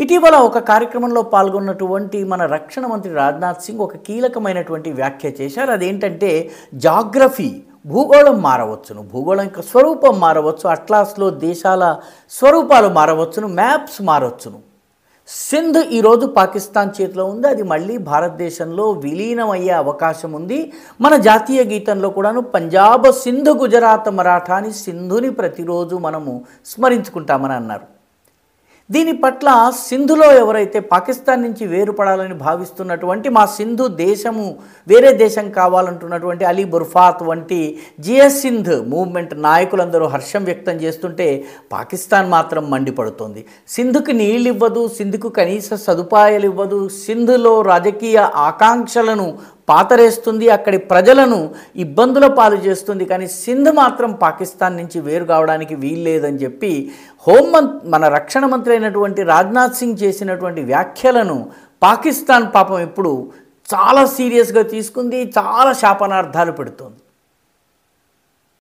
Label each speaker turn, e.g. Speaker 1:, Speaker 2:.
Speaker 1: ఇటీవల ఒక కార్యక్రమంలో పాల్గొన్నటువంటి మన రక్షణ మంత్రి రాజ్నాథ్ సింగ్ ఒక కీలకమైనటువంటి వ్యాఖ్య చేశారు. అదేంటంటే జాగ్రఫీ, భూగోళం మారవచ్చును, భూగోళం యొక్క స్వరూపం మారవచ్చు, అట్లాస్లో దేశాల స్వరూపాలు మారవచ్చును, మ్యాప్స్ మారవచ్చును. సింధ్ ఈరోజు పాకిస్తాన్ చేతిలో ఉంది, అది మళ్ళీ భారతదేశంలో విలీనమయ్యే అవకాశం ఉంది. మన జాతీయ గీతంలో కూడాను పంజాబ్ సింధు గుజరాత్ మరాఠా అని సింధుని ప్రతిరోజు మనము స్మరించుకుంటామని అన్నారు. దీని పట్ల సింధులో ఎవరైతే పాకిస్తాన్ నుంచి వేరుపడాలని భావిస్తున్నటువంటి మా సింధు దేశము వేరే దేశం కావాలంటున్నటువంటి అలీ బుర్ఫాత్ వంటి జిఎస్ సింధ్ మూవ్మెంట్ నాయకులందరూ హర్షం వ్యక్తం చేస్తుంటే పాకిస్తాన్ మాత్రం మండిపడుతోంది. సింధుకు నీళ్ళు ఇవ్వదు, సింధుకు కనీస సదుపాయాలు ఇవ్వదు, సింధులో రాజకీయ ఆకాంక్షలను పాతరేస్తుంది, అక్కడి ప్రజలను ఇబ్బందుల పాలు చేస్తుంది. కానీ సింధ్ మాత్రం పాకిస్తాన్ నుంచి వేరు కావడానికి వీల్లేదని చెప్పి మన రక్షణ మంత్రి అయినటువంటి రాజ్నాథ్ సింగ్ చేసినటువంటి వ్యాఖ్యలను పాకిస్తాన్ పాపం ఇప్పుడు చాలా సీరియస్గా తీసుకుంది, చాలా శాపనార్థాలు పెడుతోంది.